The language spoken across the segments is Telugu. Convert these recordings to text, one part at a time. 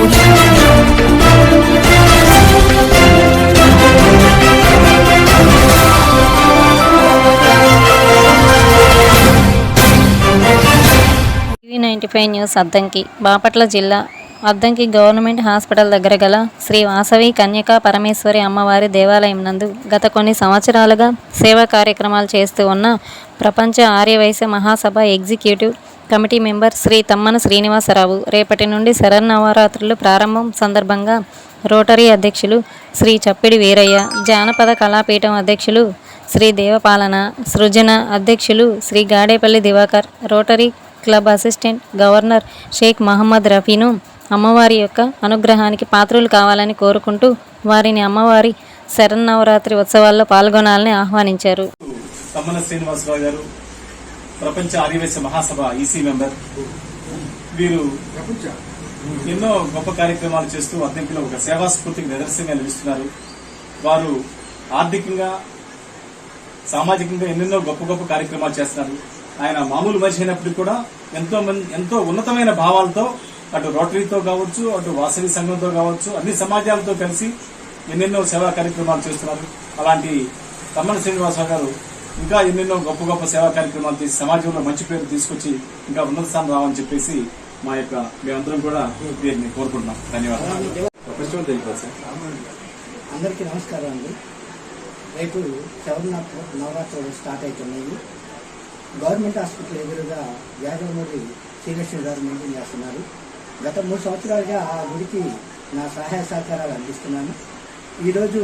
TV95 న్యూస్ అద్దంకి బాపట్ల జిల్లా అద్దంకి గవర్నమెంట్ హాస్పిటల్ దగ్గర గల శ్రీ వాసవి కన్యకా పరమేశ్వరి అమ్మవారి దేవాలయం నందు గత కొన్ని సంవత్సరాలుగా సేవా కార్యక్రమాలు చేస్తూ ఉన్న ప్రపంచ Aryavysya Mahasabha executive committee member Shri Tammana Srinivasarao రేపటి నుండి శరన్నవరాత్రులు ప్రారంభం సందర్భంగా రోటరీ అధ్యక్షులు శ్రీ చప్పిడి వీరయ్య, జానపద కళాపీఠం అధ్యక్షులు శ్రీ దేవపాలన, సృజన అధ్యక్షులు Shri Gadepalli Diwakar, Rotary Club assistant governor Shaik Mohammed రఫీను అమ్మవారి యొక్క అనుగ్రహానికి పాత్రులు కావాలని కోరుకుంటూ వారిని అమ్మవారి శరన్నవరాత్రి ఉత్సవాల్లో పాల్గొనాలని ఆహ్వానించారు. తమ్మన శ్రీనివాసరావు గారు ప్రపంచ ఆర్యవైశ్య మహాసభ ఈసీ మెంబర్. వీరు ఎన్నో గొప్ప కార్యక్రమాలు చేస్తూ అద్దంకిలో ఒక సేవా స్ఫూర్తికి నిదర్శనంగా నిలుస్తున్నారు. వారు ఆర్థికంగా సామాజికంగా ఎన్నెన్నో గొప్ప గొప్ప కార్యక్రమాలు చేస్తున్నారు. ఆయన మామూలు మనిషి అయినప్పటికీ కూడా ఎంతో ఉన్నతమైన భావాలతో అటు రోటరీతో కావచ్చు, అటు వాసవి సంఘంతో కావచ్చు, అన్ని సమాజాలతో కలిసి ఎన్నెన్నో సేవా కార్యక్రమాలు చేస్తున్నారు. అలాంటి తమ్మన శ్రీనివాసరావు గారు ఇంకా ఎన్నెన్నో గొప్ప గొప్ప సేవా కార్యక్రమాలు చేసి సమాజంలో మంచి పేరు తీసుకొచ్చి ఇంకా ఉన్నత స్థానం రావాలని చెప్పేసి మేమందరం కూడా వీరిని కోరుకుంటున్నాం. ధన్యవాదాలు. అందరికీ నమస్కారం అండి. రేపు నవరాత్రులు స్టార్ట్ అవుతున్నాయి. గవర్నమెంట్ హాస్పిటల్ ఎదురుగా యాదవమూరి శ్రీలక్ష్మి గారు మెయింటైన్ చేస్తున్నారు. గత 3 సంవత్సరాలుగా ఆ గుడికి నా సహాయ సహకారాలు అందిస్తున్నాను. ఈరోజు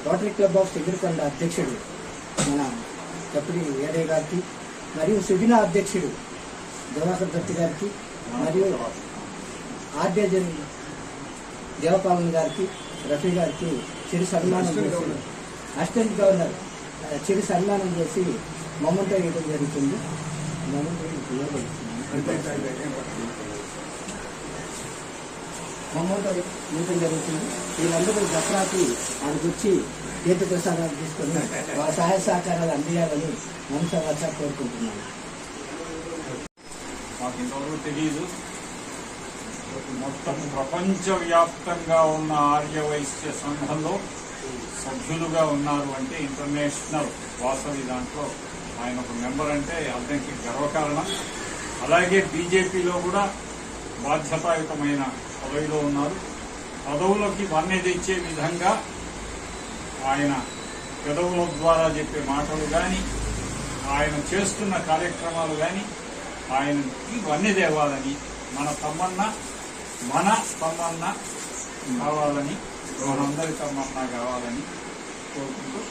రోటరీ క్లబ్ ఆఫ్ సిగిరికొండ అధ్యక్షుడు మన చప్పిడి వీరయ్య గారికి, మరియు సుజనా అధ్యక్షుడు దివాకర్ దత్తి గారికి, మరియు ఆర్డేజన్ దేవపాలన గారికి, రఫీ గారికి చిరు సన్మానం చేసి, అసిస్టెంట్ గవర్నర్ చిరు సన్మానం చేసి మొమెంటో ఇవ్వడం జరుగుతుంది. వీళ్ళందరూ దసరాకి ఆయనకు వచ్చి తీర్థ ప్రసాదాలు తీసుకొని వాళ్ళ సహాయ సహకారాలు అందియాలని మనసారా కోరుకుంటున్నాను. మాకు ఇంతవరకు తెలియదు. మొత్తం ప్రపంచవ్యాప్తంగా ఉన్న ఆర్యవైశ్య సంఘంలో సభ్యులుగా ఉన్నారు అంటే ఇంటర్నేషనల్ వాసవి దాంట్లో ఆయన ఒక మెంబర్ అంటే అతనికి గర్వకారణం. అలాగే బీజేపీలో కూడా బాధ్యతాయుతమైన పదవిలో ఉన్నారు. పదవులకి వన్నె తెచ్చే విధంగా ఆయన పెదవుల ద్వారా చెప్పే మాటలు కానీ, ఆయన చేస్తున్న కార్యక్రమాలు కానీ ఆయనకి వన్నె తేవాలని, మన తమ్మన్న కావాలని, మనందరి తమ్మన్న కావాలని కోరుకుంటూ